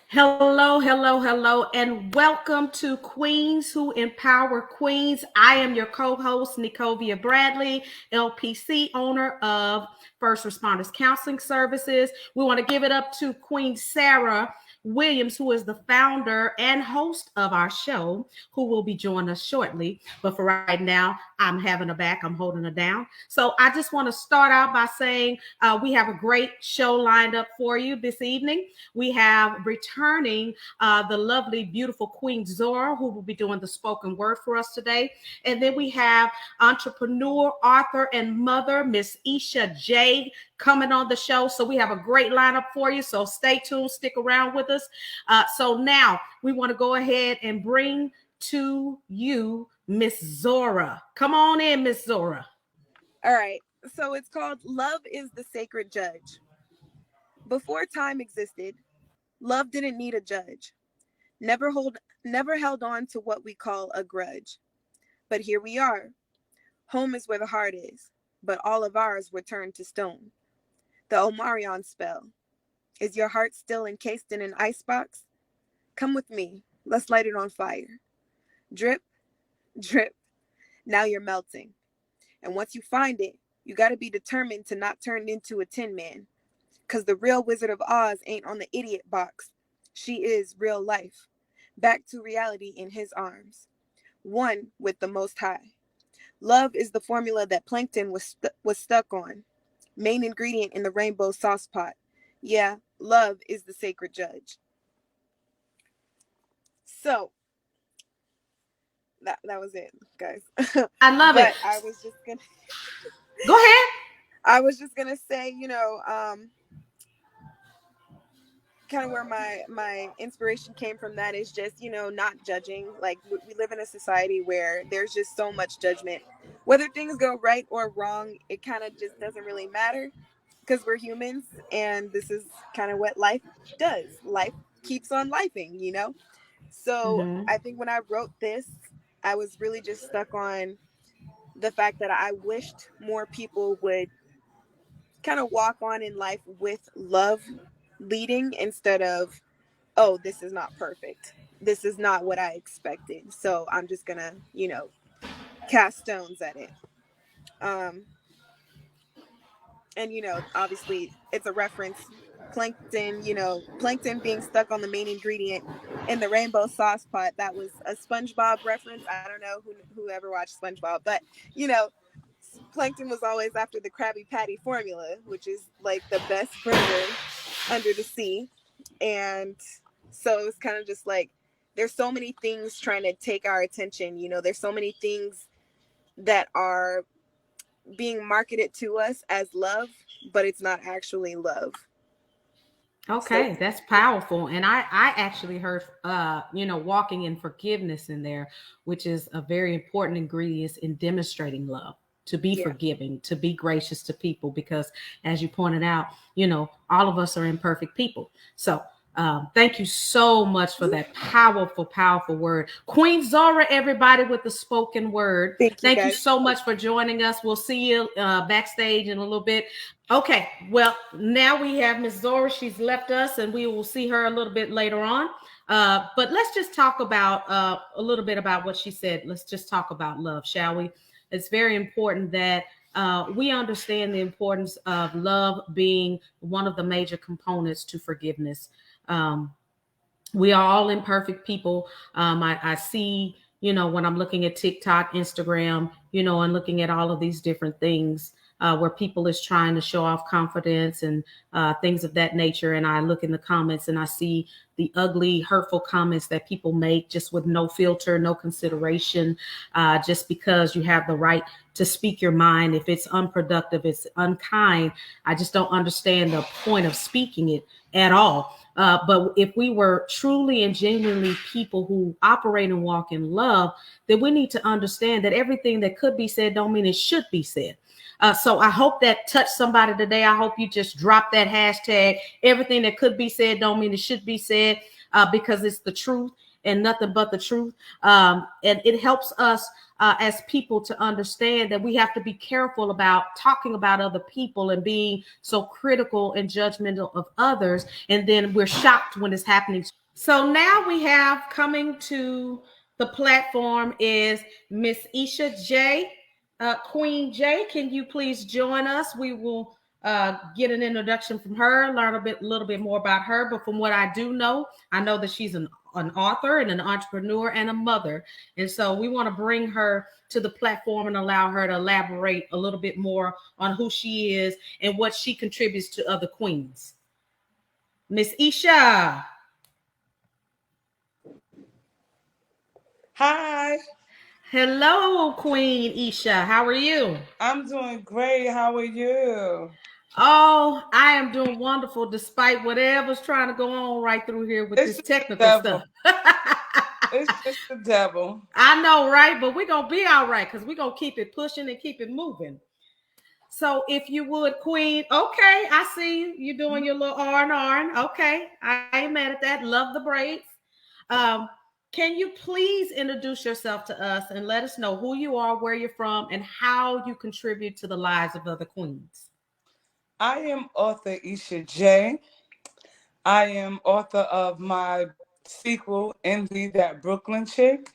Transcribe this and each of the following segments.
Hello, hello, hello, and welcome to Queens Who Empower Queens. I am your co-host, Nicovia Bradley, LPC, owner of First Responders Counseling Services. We want to give it up to Queen Sarah Williams, who is the founder and host of our show, who will be joining us shortly. But for right now, I'm having her back. I'm holding her down. So I just want to start out by saying we have a great show lined up for you this evening. We have returning the lovely, beautiful Queen Zora, who will be doing the spoken word for us today. And then we have entrepreneur, author, and mother, Miss Esha Jay, coming on the show. So we have a great lineup for you. So stay tuned, stick around with us. So now we want to go ahead and bring to you Miss Zora. Come on in, Miss Zora. All right. So it's called Love is the Sacred Judge. Before time existed, love didn't need a judge. Never held on to what we call a grudge. But here we are. Home is where the heart is, but all of ours were turned to stone. The Omarion spell. Is your heart still encased in an icebox? Come with me. Let's light it on fire. Drip, drip. Now you're melting. And once you find it, you got to be determined to not turn into a tin man. Because the real Wizard of Oz ain't on the idiot box. She is real life. Back to reality in his arms. One with the Most High. Love is the formula that Plankton was stuck on. Main ingredient in the rainbow sauce pot. Yeah, love is the sacred judge. So, that was it, guys. I love it. But I was just gonna Go ahead. I was just gonna say, kind of where my inspiration came from, that is just, not judging. Like, we live in a society where there's just so much judgment. Whether things go right or wrong, it kind of just doesn't really matter, because we're humans, and this is kind of what life does. Life keeps on lifing. So Mm-hmm. I think when I wrote this, I was really just stuck on the fact that I wished more people would kind of walk on in life with love leading, instead of, oh, this is not perfect. This is not what I expected. So I'm just gonna, cast stones at it. Um, and obviously it's a reference. Plankton being stuck on the main ingredient in the rainbow sauce pot. That was a SpongeBob reference. I don't know who ever watched SpongeBob, but you know, Plankton was always after the Krabby Patty formula, which is like the best burger under the sea. And so it was kind of just like, there's so many things trying to take our attention. There's so many things that are being marketed to us as love, but it's not actually love. So Okay, that's powerful. And I actually heard walking in forgiveness in there, which is a very important ingredient in demonstrating love, to be yeah. forgiving, to be gracious to people, because as you pointed out, all of us are imperfect people. So thank you so much for that powerful, powerful word. Queen Zora, everybody, with the spoken word. Thank you, Thank you guys. so much for joining us. We'll see you backstage in a little bit. Okay, well, now we have Miss Zora. She's left us, and we will see her a little bit later on. But let's just talk about a little bit about what she said. Let's just talk about love, shall we? It's very important that we understand the importance of love being one of the major components to forgiveness. Um, we are all imperfect people. I see, when I'm looking at TikTok, Instagram, and looking at all of these different things where people is trying to show off confidence and things of that nature. And I look in the comments and I see the ugly, hurtful comments that people make just with no filter, no consideration, just because you have the right to speak your mind. If it's unproductive, it's unkind. I just don't understand the point of speaking it at all. But if we were truly and genuinely people who operate and walk in love, then we need to understand that everything that could be said don't mean it should be said. So I hope that touched somebody today. I hope you just drop that hashtag. Everything that could be said don't mean it should be said, because it's the truth and nothing but the truth. And it helps us as people to understand that we have to be careful about talking about other people and being so critical and judgmental of others. And then we're shocked when it's happening. So now we have coming to the platform is Miss Esha Jay. Queen Jay, can you please join us? We will get an introduction from her, learn a little bit more about her. But from what I know that she's an author and an entrepreneur and a mother. And so we want to bring her to the platform and allow her to elaborate a little bit more on who she is and what she contributes to other queens. Miss Esha. Hi, Hello, Queen Esha. How are you? I'm doing great. How are you? Oh, I am doing wonderful despite whatever's trying to go on right through here with It's this just the technical devil. stuff. It's just the devil. I know, right? But we're going to be all right because we're going to keep it pushing and keep it moving. So if you would, Queen, okay, I see you. You're doing your little R and R. Okay, I ain't mad at that. Love the braids. Um, can you please introduce yourself to us and let us know who you are, where you're from, and how you contribute to the lives of other queens? I am author Esha Jay. I am author of my sequel, Envy That Brooklyn Chick.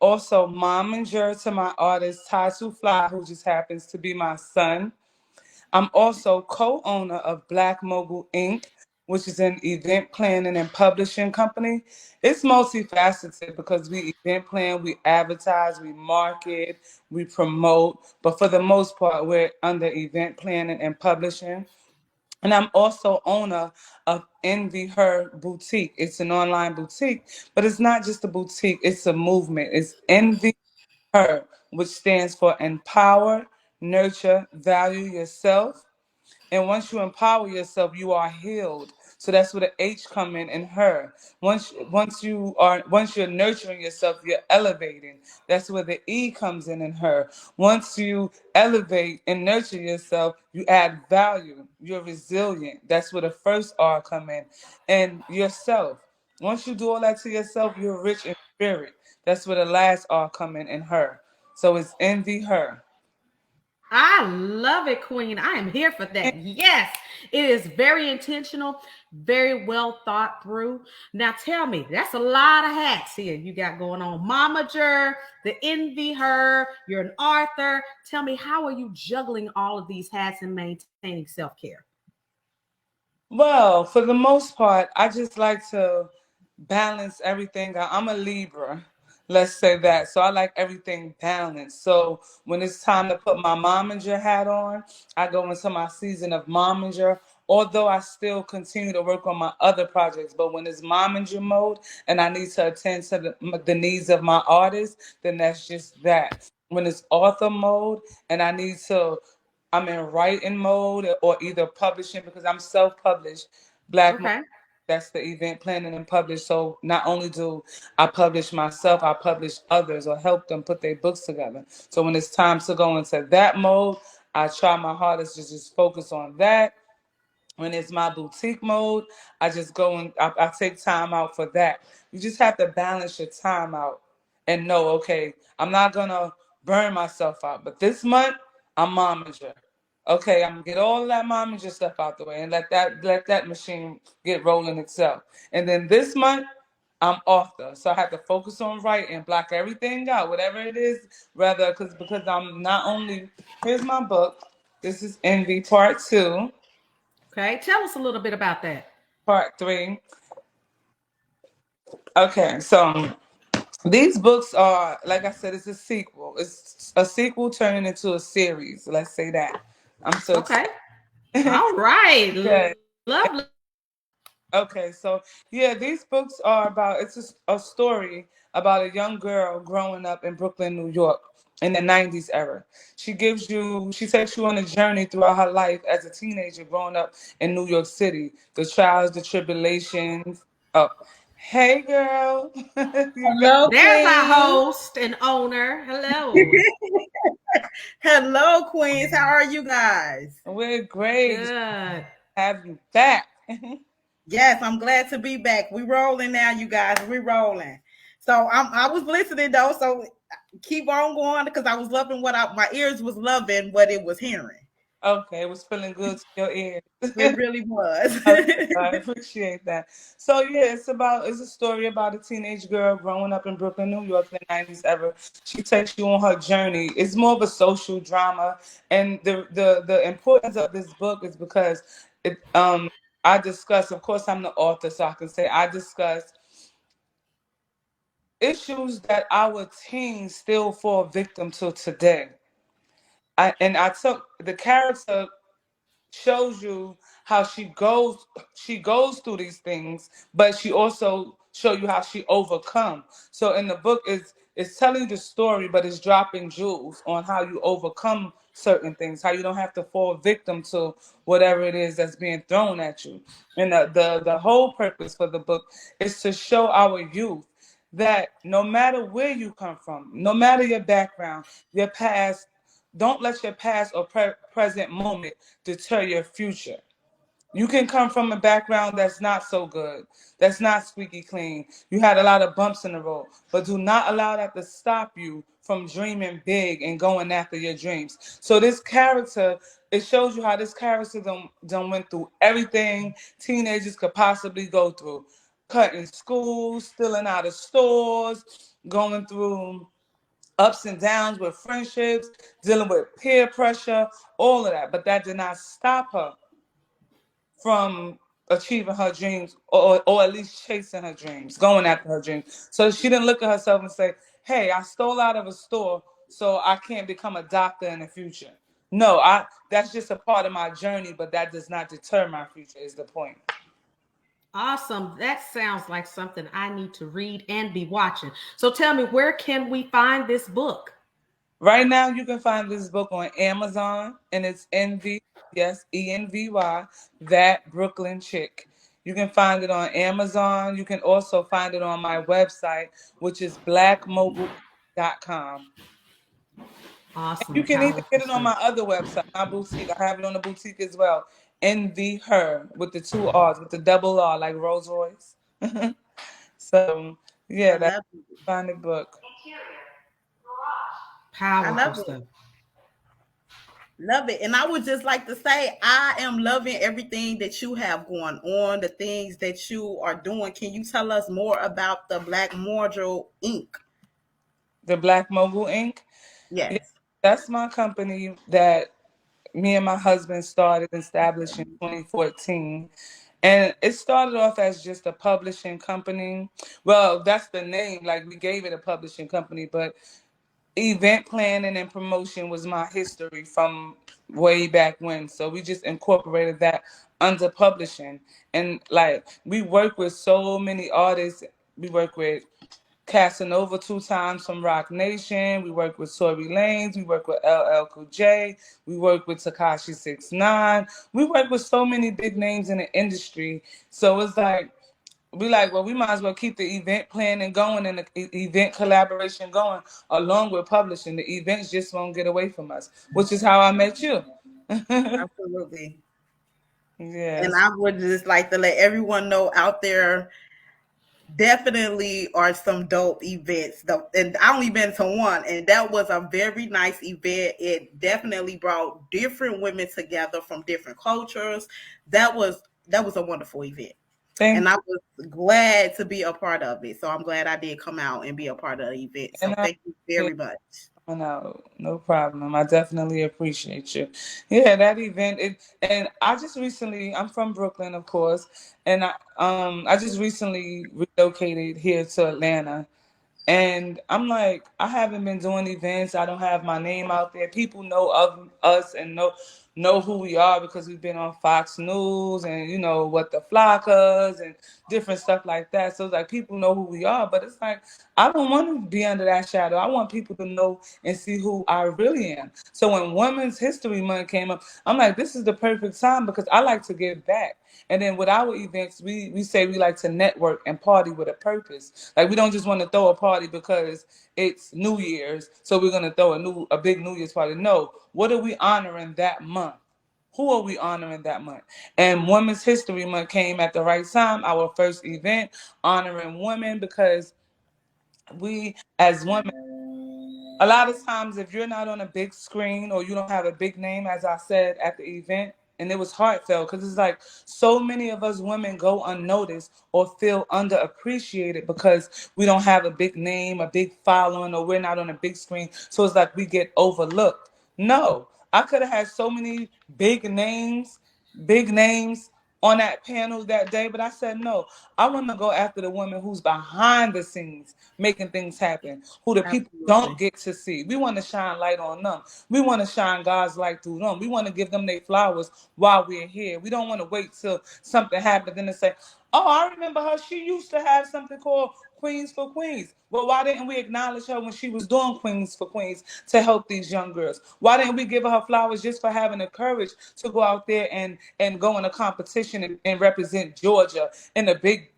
Also, momager to my artist, Ty Too Fly, who just happens to be my son. I'm also co-owner of Black Mogul Inc., which is an event planning and publishing company. It's multifaceted because we event plan, we advertise, we market, we promote, but for the most part, we're under event planning and publishing. And I'm also owner of Envy Her Boutique. It's an online boutique, but it's not just a boutique, it's a movement. It's Envy Her, which stands for empower, nurture, value yourself, and once you empower yourself, you are healed. So that's where the H come in her. Once you're nurturing yourself, you're elevating. That's where the E comes in her. Once you elevate and nurture yourself, you add value. You're resilient. That's where the first R come in. And yourself. Once you do all that to yourself, you're rich in spirit. That's where the last R come in her. So it's envy her. I love it, Queen. I am here for that. Yes, it is very intentional, very well thought through. Now, tell me, that's a lot of hats here you got going on. Momager, the Envy Her, you're an author. Tell me, how are you juggling all of these hats and maintaining self care? Well, for the most part, I just like to balance everything out. I'm a Libra, let's say that. So I like everything balanced. So when it's time to put my momager hat on, I go into my season of momager. Although I still continue to work on my other projects, but when it's momager mode and I need to attend to the needs of my artists, then that's just that. When it's author mode and I'm in writing mode or either publishing because I'm self-published. Black Okay. that's the event planning and publish. So not only do I publish myself, I publish others or help them put their books together. So when it's time to go into that mode, I try my hardest to just focus on that. When it's my boutique mode, I just go and I take time out for that. You just have to balance your time out and know, okay, I'm not gonna burn myself out, but this month I'm momager. Okay, I'm gonna get all of that momager stuff out the way and let that machine get rolling itself. And then this month I'm author, so I have to focus on writing, block everything out, whatever it is. Rather, because I'm not only here's my book. This is Envy Part Two. Okay. Tell us a little bit about that. Part three. Okay, so these books are, like I said, it's a sequel. It's a sequel turning into a series. Let's say that. I'm so Okay. excited. All right. Yeah. Lovely. Okay, so yeah, these books are about it's just a story about a young girl growing up in Brooklyn, New York in the 90s era. She takes you on a journey throughout her life as a teenager growing up in New York City, the trials, the tribulations. Oh, hey girl. You back? Hello, There's our Queen. host and owner. Hello. Hello, Queens. How are you guys? We're great to Good. have you back. Yes, I'm glad to be back. We rolling now, you guys. We rolling. So I was listening though. So keep on going because I was loving my ears was loving what it was hearing. Okay, it was feeling good to your ears. It really was. Okay, I appreciate that. So yeah, it's a story about a teenage girl growing up in Brooklyn, New York, in the 90s ever. She takes you on her journey. It's more of a social drama, and the importance of this book is because I discuss. Of course, I'm the author, so I can say I discuss issues that our teens still fall victim to today. I took the character shows you how she goes through these things, but she also show you how she overcome. So in the book it's telling the story, but it's dropping jewels on how you overcome certain things, how you don't have to fall victim to whatever it is that's being thrown at you. And the whole purpose for the book is to show our youth that no matter where you come from, no matter your background, your past, don't let your past or present moment deter your future. You can come from a background that's not so good, that's not squeaky clean. You had a lot of bumps in the road, but do not allow that to stop you from dreaming big and going after your dreams. So this character, it shows you how this character done went through everything teenagers could possibly go through. Cutting school, stealing out of stores, going through ups and downs with friendships, dealing with peer pressure, all of that. But that did not stop her from achieving her dreams, or at least chasing her dreams, going after her dreams. So she didn't look at herself and say, hey, I stole out of a store, so I can't become a doctor in the future. No, that's just a part of my journey, but that does not deter my future, is the point. Awesome. That sounds like something I need to read and be watching. So tell me, where can we find this book? Right now, you can find this book on Amazon, and it's Envy, yes, ENVY, That Brooklyn Chick. You can find it on Amazon. You can also find it on my website, which is blackmogul.com. And you Awesome. can even Powerful get it on stuff. my other website, my boutique. I have it on the boutique as well. Envy Her with the two R's, with the double R, like Rolls Royce. So, I yeah, that's love it. find the book. I Powerful love it. stuff. Love it. And I would just like to say, I am loving everything that you have going on, the things that you are doing. Can you tell us more about the Black Mojo Inc.? The Black Mogul Inc. Yeah, Yes. that's my company that me and my husband started and established in 2014. And it started off as just a publishing company. Well, that's the name, like we gave it a publishing company, but event planning and promotion was my history from way back when. So we just incorporated that under publishing. And like we work with so many artists. We work with Casanova two times from Rock Nation. We work with Tory Lanez. We work with LL Cool J. We work with Takashi 69. We work with so many big names in the industry. So it's like we like, well, we might as well keep the event planning going and the event collaboration going along with publishing. The events just won't get away from us, which is how I met you. Absolutely. And Yes. I would just like to let everyone know out there, definitely are some dope events. And I only been to one, and that was a very nice event. It definitely brought different women together from different cultures. That was a wonderful event. And Thank I you. was glad to be a part of it. So I'm glad I did come out and be a part of the event. And So I thank you very much. no, no problem. I definitely appreciate you. Yeah, that event. And I just recently. I'm from Brooklyn, of course, and I just recently relocated here to Atlanta. And I'm like, I haven't been doing events. I don't have my name out there. People know of us and know who we are because we've been on Fox News and what the Flockas and different stuff like that. So it's like people know who we are, but it's like I don't want to be under that shadow. I want people to know and see who I really am. So when Women's History Month came up, I'm like, this is the perfect time because I like to give back. And then with our events, we say we like to network and party with a purpose. Like we don't just want to throw a party because it's New Year's, so we're gonna throw a big New Year's party. No, what are we honoring that month? Who are we honoring that month? And Women's History Month came at the right time. Our first event honoring women because we as women, a lot of times if you're not on a big screen or you don't have a big name, as I said at the event, and it was heartfelt because it's like so many of us women go unnoticed or feel underappreciated because we don't have a big name, a big following, or we're not on a big screen, so it's like we get overlooked. No, I could have had so many big names on that panel that day, but I said no. I want to go after the woman who's behind the scenes making things happen, who the people don't Absolutely. get to see. We want to shine light on them. We want to shine God's light through them. We want to give them their flowers while we're here. We don't want to wait till something happens and then say, "Oh, I remember her. She used to have something called Queens for Queens." Well, why didn't we acknowledge her when she was doing Queens for Queens to help these young girls? Why didn't we give her flowers just for having the courage to go out there and go in a competition and represent Georgia in a big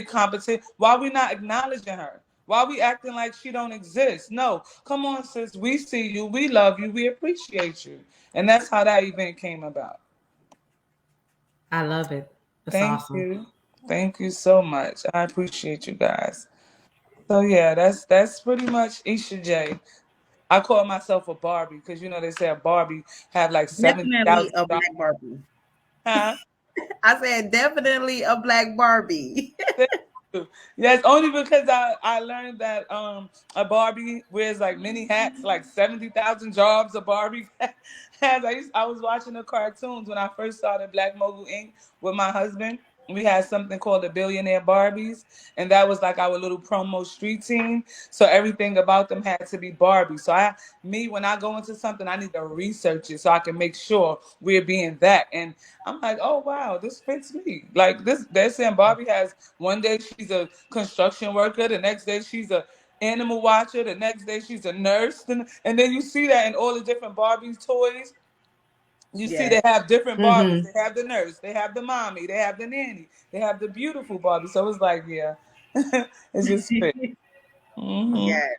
competition? Why are we not acknowledging her? Why are we acting like she don't exist? No, come on, sis. We see you. We love you. We appreciate you. And that's how that event came about. I love it. That's Thank awesome. you. Thank you so much. I appreciate you guys. So yeah, that's pretty much Isha J. I call myself a Barbie because they say a Barbie have like Definitely 70,000 a jobs. black Barbie. Huh? I said definitely a black Barbie. Thank you. Yes, only because I learned that a Barbie wears like many hats, like 70,000 jobs a Barbie has. I was watching the cartoons when I first started Black Mogul Inc. with my husband. We had something called the Billionaire Barbies, and that was like our little promo street team. So everything about them had to be Barbie. So when I go into something, I need to research it so I can make sure we're being that. And I'm like, oh wow, this fits me. Like this, they're saying Barbie has one day she's a construction worker, the next day she's a animal watcher, the next day she's a nurse, and then you see that in all the different Barbies toys. You see Yes, they have different Barbies. Mm-hmm. They have the nurse, they have the mommy, they have the nanny, they have the beautiful Barbie. So it's like, yeah, it's just fit. Hmm. yes.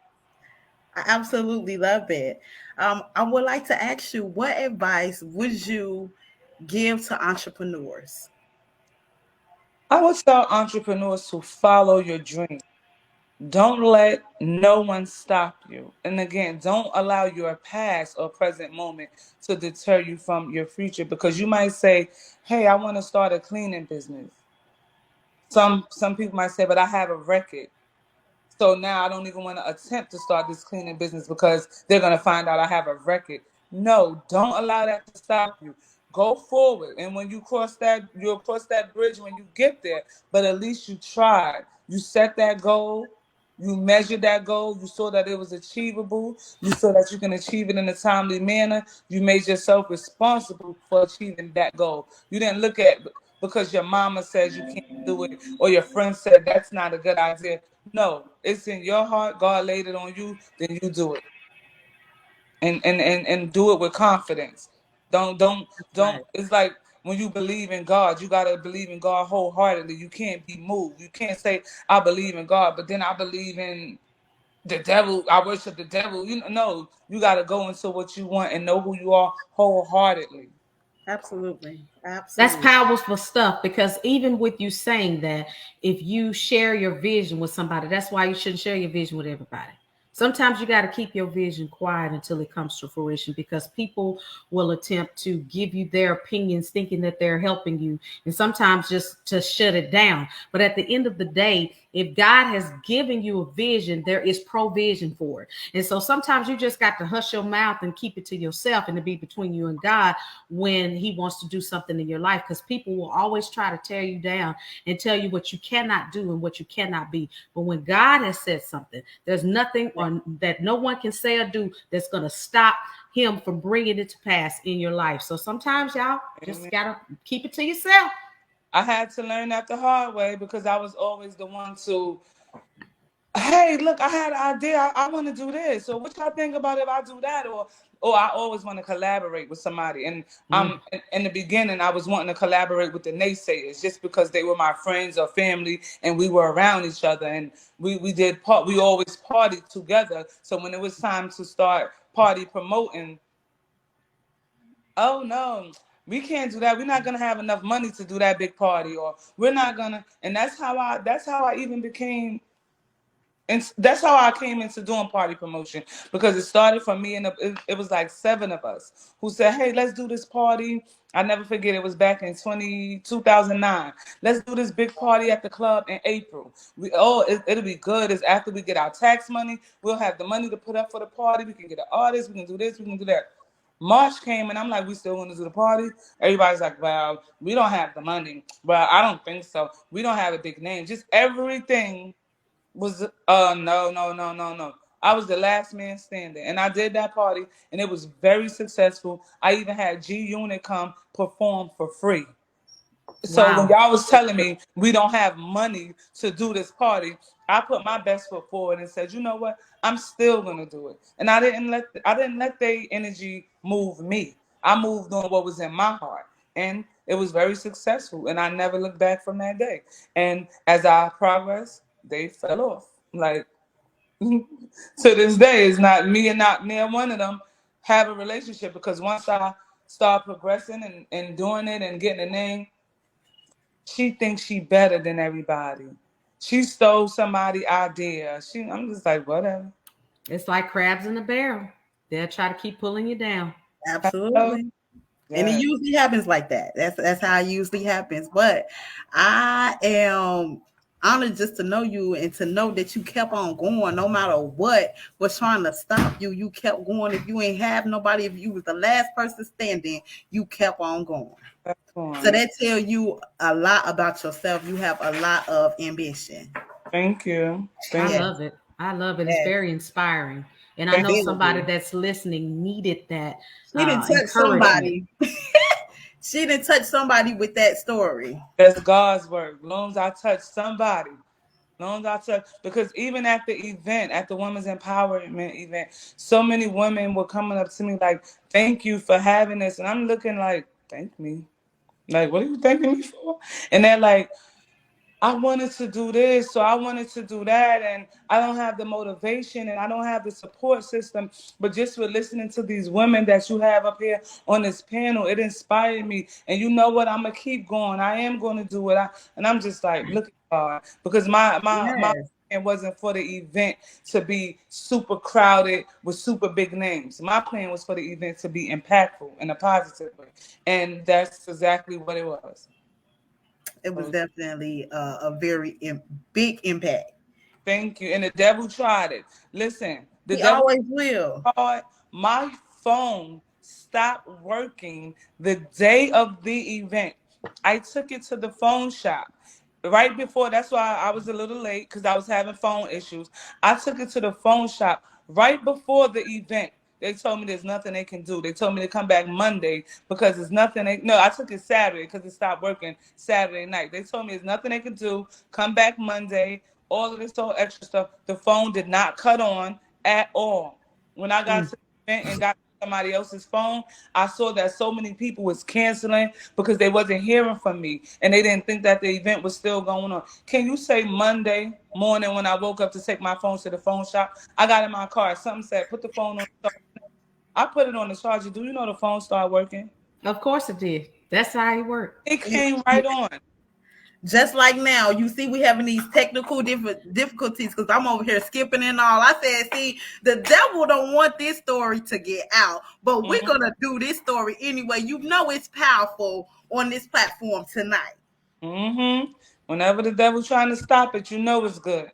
I absolutely love it. I would like to ask you, what advice would you give to entrepreneurs? I would tell entrepreneurs to follow your dream. Don't let no one stop you. And again, don't allow your past or present moment to deter you from your future because you might say, "Hey, I want to start a cleaning business." Some people might say, "But I have a record." So now I don't even want to attempt to start this cleaning business because they're going to find out I have a record. No, don't allow that to stop you. Go forward. And when you'll cross that bridge when you get there. But at least you tried. You set that goal. You measured that goal. You saw that it was achievable. You saw that you can achieve it in a timely manner. You made yourself responsible for achieving that goal. You didn't look at because your mama says you can't do it or your friend said that's not a good idea. No, it's in your heart. God laid it on you. Then you do it, and do it with confidence. Don't don't That's don't. right. It's like when you believe in God, you gotta believe in God wholeheartedly. You can't be moved. You can't say I believe in God, but then I believe in the devil. I worship the devil. No, you gotta go into what you want and know who you are wholeheartedly. Absolutely. That's Absolutely. powerful stuff because even with you saying that, if you share your vision with somebody, that's why you shouldn't share your vision with everybody. Sometimes you got to keep your vision quiet until it comes to fruition because people will attempt to give you their opinions thinking that they're helping you and sometimes just to shut it down. But at the end of the day, if God has given you a vision, there is provision for it. And so sometimes you just got to hush your mouth and keep it to yourself and to be between you and God when he wants to do something in your life because people will always try to tear you down and tell you what you cannot do and what you cannot be. But when God has said something, there's nothing on that no one can say or do that's going to stop him from bringing it to pass in your life. So sometimes y'all just Amen. got to keep it to yourself. I had to learn that the hard way because I was always the one to, hey, look, I had an idea. I want to do this. So what y'all think about if I do that? Or I always want to collaborate with somebody. And Mm, in the beginning, I was wanting to collaborate with the naysayers just because they were my friends or family and we were around each other. And we always partied together. So when it was time to start party promoting, oh no, we can't do that. We're not gonna have enough money to do that big party, or we're not gonna. And that's how I even became And that's how I came into doing party promotion, because it started from me and it was like 7 of us who said, "Hey, let's do this party." I never forget. It was back in 2009. Let's do this big party at the club in April. It'll be good. It's after we get our tax money. We'll have the money to put up for the party. We can get an artist. We can do this. We can do that. March came and I'm like, we still want to do the party? Everybody's like, well, we don't have the money. Well, I don't think so. We don't have a big name. Just everything was no. I was the last man standing, and I did that party, and it was very successful. I even had G Unit come perform for free. So when Wow. y'all was telling me we don't have money to do this party, I put my best foot forward and said, you know what, I'm still gonna do it. And I didn't let their energy move me. I moved on what was in my heart, and it was very successful. And I never looked back from that day. And as I progressed, they fell off. Like to this day, it's not me and not near one of them have a relationship, because once I start progressing and doing it and getting a name, she thinks she better than everybody. She stole somebody's idea. I'm just like, whatever. It's like crabs in a barrel. They'll try to keep pulling you down. Oh, Absolutely. And it yeah. usually happens like that. That's how it usually happens. But I am honored just to know you and to know that you kept on going no matter what was trying to stop you. You kept going. If you ain't have nobody, if you was the last person standing, you kept on going. That's So fine. that tell you a lot about yourself. You have a lot of ambition. Thank you. I Thank Yes, love it. I love it. It's yes, very inspiring. And I thank know somebody very. that's listening needed that She didn't touch encouragement. somebody. She didn't touch somebody with that story. That's God's work. Long as I touch somebody. Long as I touch, because even at the event, at the women's empowerment event, so many women were coming up to me like, "Thank you for having this," and I'm looking like, "Thank me? Like, what are you thanking me for?" And they're like, I wanted to do this, so I wanted to do that, and I don't have the motivation and I don't have the support system. But just for listening to these women that you have up here on this panel, it inspired me. And you know what? I'm gonna keep going. I am gonna do it. And I'm just like, look at God, because my Yes. plan wasn't for the event to be super crowded with super big names. My plan was for the event to be impactful in a positive way, and that's exactly what it was. It was definitely a very big impact. Thank you. And the devil tried it. Listen, the He devil always will. tried. My phone stopped working the day of the event. I took it to the phone shop right before. That's why I was a little late, because I was having phone issues. I took it to the phone shop right before the event. They told me there's nothing they can do. They told me to come back Monday because there's nothing no, I took it Saturday because it stopped working Saturday night. They told me there's nothing they can do. Come back Monday. All of this whole extra stuff. The phone did not cut on at all. When I got Mm. to the event and got somebody else's phone, I saw that so many people was canceling because they wasn't hearing from me and they didn't think that the event was still going on. Can you say Monday morning when I woke up to take my phone to the phone shop, I got in my car, something said, put the phone on the charger. I put it on the charger. Do you know the phone started working? Of course it did. That's how it worked. It came right on. Just like now, you see, we having these technical difficulties because I'm over here skipping and all. I said, see, the devil don't want this story to get out, but we're Mm-hmm. gonna do this story anyway. You know, it's powerful on this platform tonight. Mm-hmm. Whenever the devil trying to stop it, you know it's good.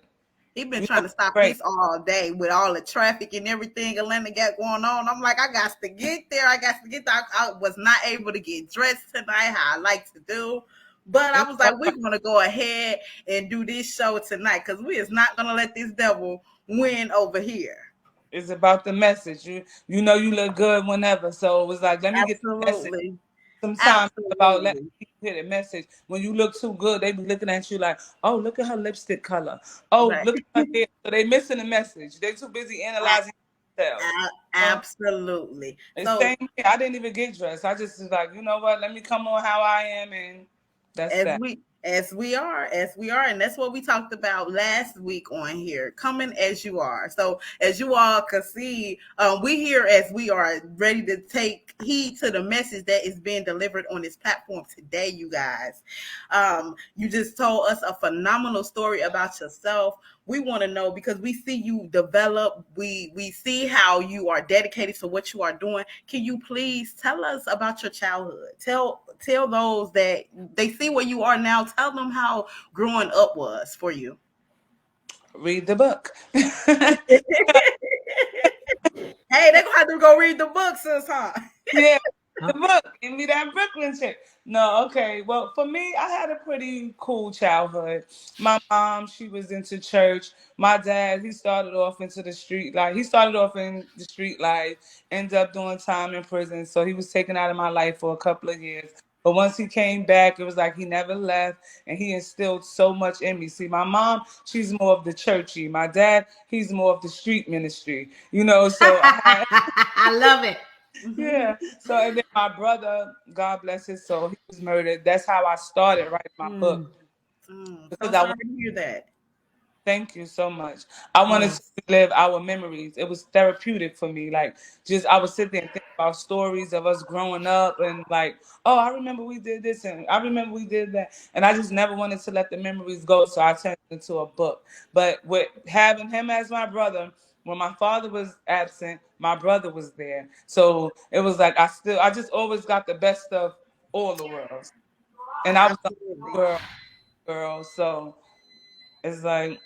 He been You know trying to it's stop great. this all day with all the traffic and everything Atlanta got going on. I'm like, I got to get there. I got to get there. I was not able to get dressed tonight, how I like to do. But I It's was like, all we're right. going to go ahead and do this show tonight because we is not going to let this devil win over here. It's about the message. You know you look good whenever. So it was like, let me get the message. Absolutely. Sometimes it's about letting Absolutely. people hear the message. When you look too good, they be looking at you like, oh, look at her lipstick color. Oh, Right. look at her hair. So they missing the message. They too busy analyzing themselves. So Absolutely. it's So same here. I didn't even get dressed. I just was like, you know what? Let me come on how I am, and that's as that. As we are, and that's what we talked about last week on here, coming as you are. So as you all can see, we here as we are, ready to take heed to the message that is being delivered on this platform today, you guys. You just told us a phenomenal story about yourself. We want to know, because we see you develop, we see how you are dedicated to what you are doing. Can you please tell us about your childhood? Tell those that they see where you are now, tell them how growing up was for you. Read the book. Hey, they're gonna have to go read the book, sis, huh? Yeah, the Oh, book. Give me that Brooklyn chick. No, okay. Well, for me, I had a pretty cool childhood. My mom, she was into church. My dad, he started off into the street life. He started off in the street life, ended up doing time in prison. So he was taken out of my life for a couple of years. But once he came back, it was like he never left, and he instilled so much in me. See, my mom, she's more of the churchy. My dad, he's more of the street ministry. So I had I love it. yeah. So and then my brother, God bless his soul, he was murdered. That's how I started writing my book Mm, So because I sorry want. to hear that. Thank you so much. I wanted to yes. relive our memories. It was therapeutic for me. Like, just I would sit there and think about stories of us growing up and like, oh, I remember we did this and I remember we did that. And I just never wanted to let the memories go. So I turned it into a book. But with having him as my brother, when my father was absent, my brother was there. So it was like I just always got the best of all the worlds. And I was the Absolutely. girl. So it's like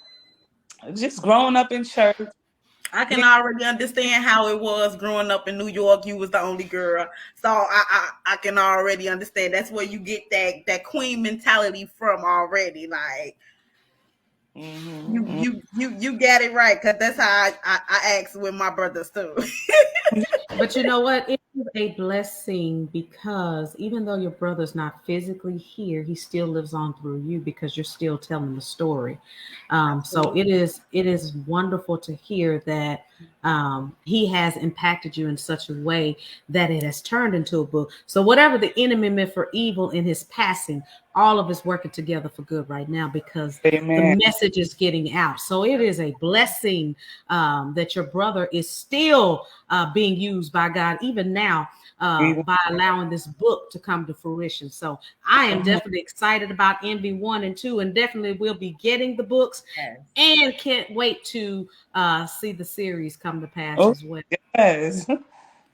just growing up in church. I can already understand how it was growing up in New York. You was the only girl, so I can already understand. That's where you get that queen mentality from already. Like Mm-hmm. you got it right, because that's how I act with my brothers too. But you know what? It is a blessing because even though your brother's not physically here, he still lives on through you because you're still telling the story. So it is wonderful to hear that he has impacted you in such a way that it has turned into a book. So whatever the enemy meant for evil in his passing, all of it's working together for good right now because Amen. the message is getting out. So it is a blessing that your brother is still being used by God, even now, Even by allowing this book to come to fruition. So I am definitely excited about Envy 1 and 2, and definitely will be getting the books Yes. and can't wait to see the series come to pass oh as well. yes,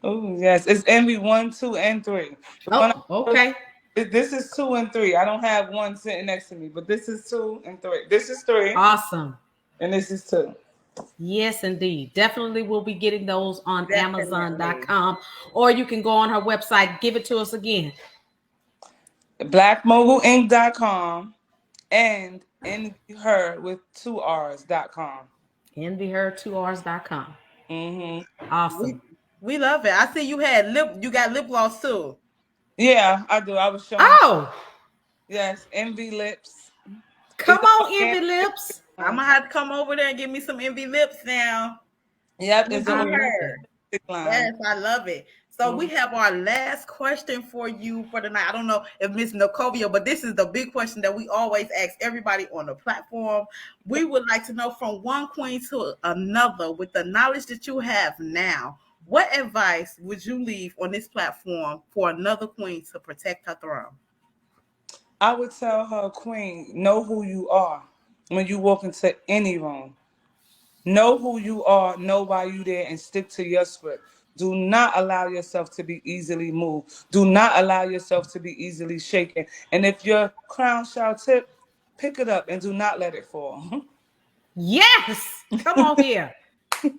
oh yes. It's Envy 1, 2, and 3. The one Oh, okay. this is 2 and 3. I don't have one sitting next to me, but this is 2 and 3. This is 3, Awesome. and this is 2. Yes, indeed. Definitely will be getting those on Definitely. Amazon.com, or you can go on her website. Give it to us again. BlackMogulInc.com and Envy Her with 2 R's.com. Envyher2rs.com. Mm-hmm. Awesome. We love it. I see you got lip gloss too. Yeah, I do. I was showing up. Oh, Yes, Envy Lips. come It's an on, organic Envy lip Lips. I'm line. gonna have to come over there and give me some envy lips now. Yep, it's an I Envy organic love her. it. lip line. Yes, I love it. So we Mhm. have our last question for you for the night. I don't know if Miss Nicovia, but this is the big question that we always ask everybody on the platform. We would like to know, from one queen to another, with the knowledge that you have now, what advice would you leave on this platform for another queen to protect her throne? I would tell her, Queen, know who you are when you walk into any room. Know who you are, know why you there, and stick to your script. Do not allow yourself to be easily moved. Do not allow yourself to be easily shaken. And if your crown shall tip, pick it up and do not let it fall. Yes, come on here.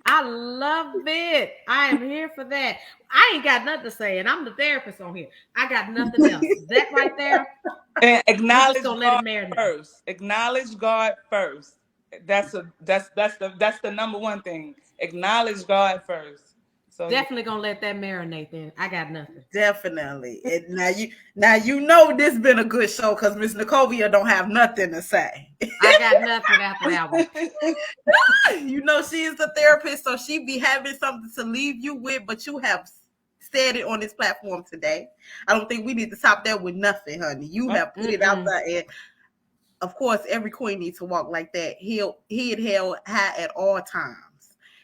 I love it. I am here for that. I ain't got nothing to say, and I'm the therapist on here. I got nothing else. That right there, And we're just acknowledge gonna let it God marinate. first. Acknowledge God first. That's the number one thing. Acknowledge God first. So yeah. Definitely gonna let that marinate. Then I got nothing. Definitely. And now you know this been a good show, because Miss Nicovia don't have nothing to say. I got nothing after that one. You know she is the therapist, so she be having something to leave you with, but you have said it on this platform today. I don't think we need to top that with nothing, honey. You have put it out Mm-mm. there, and of course, every queen needs to walk like that. Head held high at all times.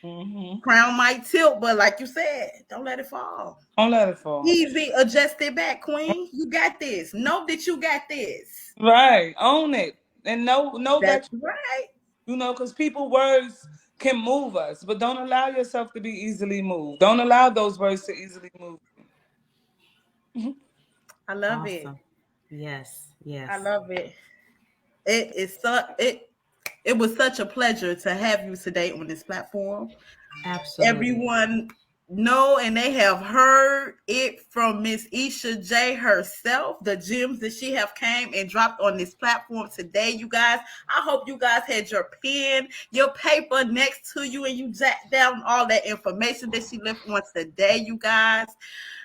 Mm-hmm. Crown might tilt, but like you said, don't let it fall. Don't let it fall. Easy, adjust it back, queen. You got this. Know that you got this. Right. Own it. And know That's that, right. because people words can move us, but don't allow yourself to be easily moved. Don't allow those words to easily move you. I love it. Awesome. Yes. Yes. I love it. It is so it was such a pleasure to have you today on this platform. Absolutely. Everyone know and they have heard it from Miss Esha Jay herself, the gems that she have came and dropped on this platform today, you guys. I hope you guys had your pen, your paper next to you, and you jot down all that information that she left on today, you guys.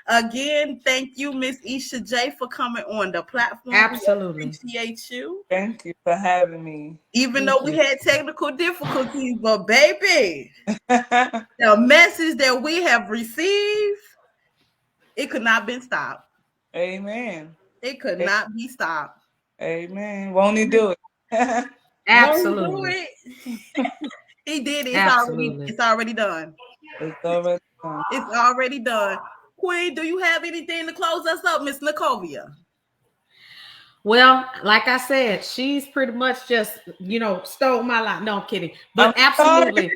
Again, thank you, Miss Esha Jay, for coming on the platform. Absolutely. We appreciate you. Thank you for having me. Even Thank though we you. had technical difficulties, but baby, the message that we have received, it could not be stopped. Amen. It could not be stopped. Amen. Won't he do it? Won't he do Absolutely. it? He did it. Absolutely. It's already done. It's already done. It's already done. Queen, do you have anything to close us up, Miss Nicovia? Well, like I said, she's pretty much just, stole my line. No, I'm kidding. But I'm sorry. absolutely.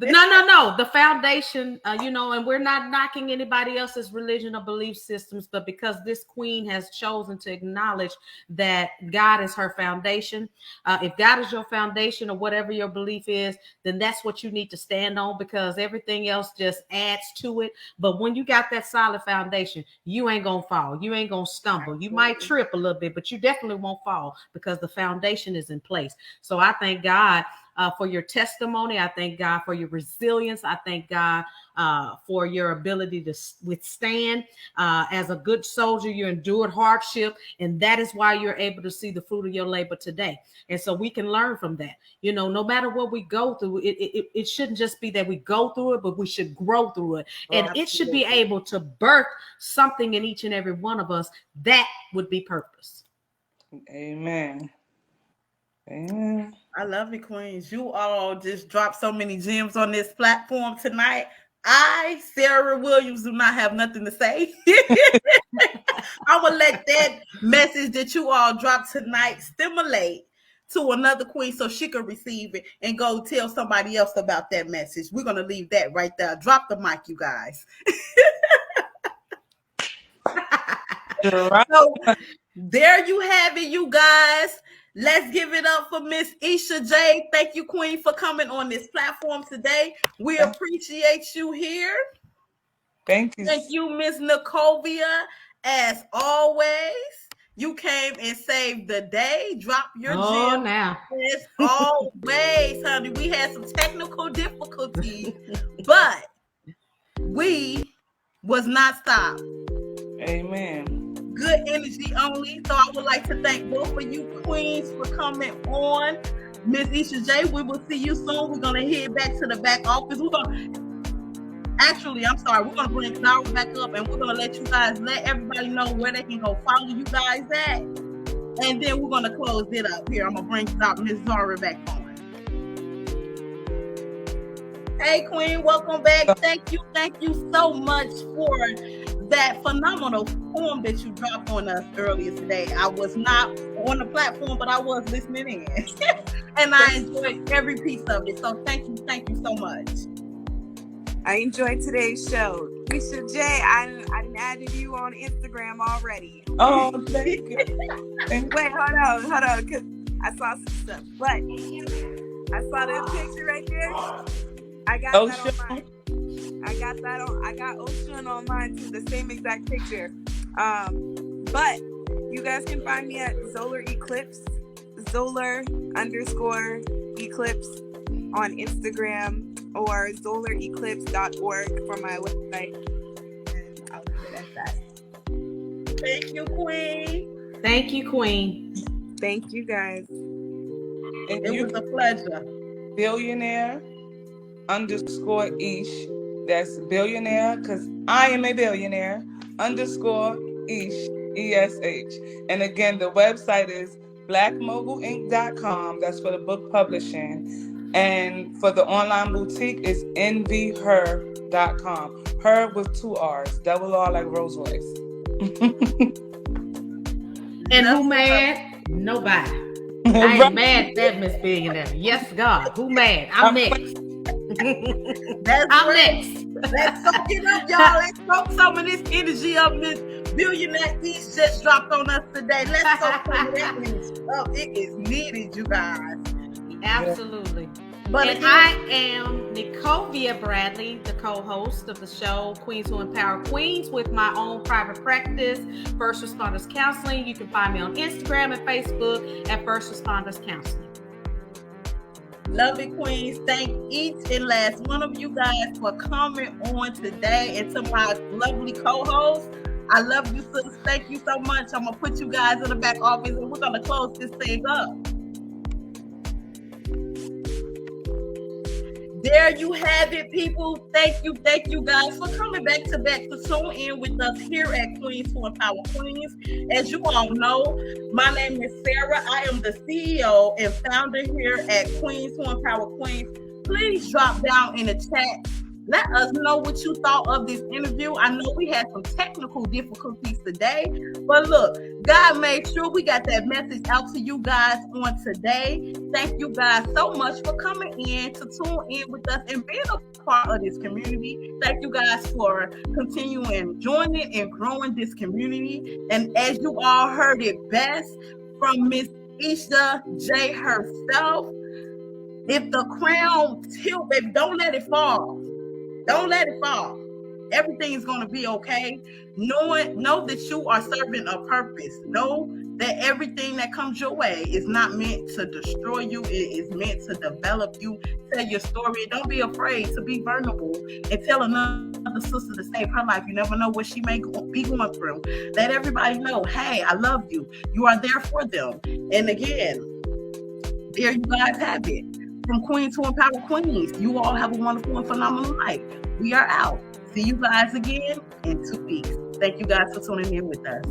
No. The foundation, and we're not knocking anybody else's religion or belief systems, but because this queen has chosen to acknowledge that God is her foundation. If God is your foundation or whatever your belief is, then that's what you need to stand on, because everything else just adds to it. But when you got that solid foundation, you ain't going to fall. You ain't going to stumble. You might trip a little bit, but you definitely won't fall because the foundation is in place. So I thank God for your testimony. I thank God for your resilience. I thank God for your ability to withstand. As a good soldier, you endured hardship, and that is why you're able to see the fruit of your labor today. And so we can learn from that. No matter what we go through, it shouldn't just be that we go through it, but we should grow through it. And it should be able to birth something in each and every one of us. That would be purpose. Amen. Amen. I love it, Queens. You all just dropped so many gems on this platform tonight. I, Sarah Williams, do not have nothing to say. I will let that message that you all dropped tonight stimulate to another queen so she can receive it and go tell somebody else about that message. We're going to leave that right there. Drop the mic, you guys. So there you have it, you guys. Let's give it up for Miss Esha Jay. Thank you, Queen, for coming on this platform today. We appreciate you here. Thank you. Thank you, Miss Nicovia. As always, you came and saved the day. Drop your gem. Now. As always, honey. We had some technical difficulties, but we was not stopped. Amen. Good energy only. So I would like to thank both of you queens for coming on. Miss Esha Jay, we will see you soon. We're going to head back to the back office. We're going to bring Zara back up, and we're going to let everybody know where they can go follow you guys at. And then we're going to close it up here. I'm going to bring Miss Zara back on. Hey, Queen, welcome back. Thank you so much for that phenomenal poem that you dropped on us earlier today. I was not on the platform, but I was listening in. And I enjoyed every piece of it. So thank you so much. I enjoyed today's show. Esha Jay, I added you on Instagram already. Oh, thank you. Wait, hold on, because I saw some stuff. But I saw that picture right there. I got that on mine. I got Ocean on mine too, the same exact picture. But you guys can find me at Zolar _Eclipse on Instagram, or zolareclipse.org for my website. And I'll leave it at that. Thank you, Queen. Thank you, Queen. Thank you, guys. And it was a pleasure. Billionaire _Ish. That's billionaire, because I am a billionaire _Ish, ESH. And again, the website is blackmogulinc.com. That's for the book publishing. And for the online boutique is envyher.com. Her with 2 R's. Double R like Rose Royce. And That's who mad? Nobody. I ain't mad at that, Miss Billionaire. Yes, God. Who mad? I'm next. That's I'm right. next. Let's soak it up, y'all. Let's soak some of this energy up. This billionaire piece just dropped on us today. Let's soak some of that energy up. It is needed, you guys. Absolutely. But and again, I am Nicovia Bradley, the co-host of the show Queens Who Empower Queens, with my own private practice, First Responders Counseling. You can find me on Instagram and Facebook at First Responders Counseling. love it, Queens. Thank each and last one of you guys for coming on today. And to my lovely co-host, I love you, sis. Thank you so much. I'm going to put you guys in the back office and we're going to close this thing up. There you have it, people. Thank you guys for coming back to tune in with us here at Queens Who Empower Queens. As you all know, my name is Sarah. I am the CEO and founder here at Queens Who Empower Queens. Please drop down in the chat. Let us know what you thought of this interview. I know we had some technical difficulties today, but look, God made sure we got that message out to you guys on today. Thank you guys so much for coming in to tune in with us and being a part of this community. Thank you guys for continuing joining and growing this community. And as you all heard it best from Miss Esha Jay herself, if the crown tilt, baby, don't let it fall. Don't let it fall. Everything's going to be okay. Know that you are serving a purpose. Know that everything that comes your way is not meant to destroy you. It is meant to develop you. Tell your story. Don't be afraid to be vulnerable and tell another sister to save her life. You never know what she may be going through. Let everybody know, hey, I love you. You are there for them. And again, there you guys have it. From Queens Who Empower Queens, you all have a wonderful and phenomenal life. We are out. See you guys again in 2 weeks. Thank you guys for tuning in with us.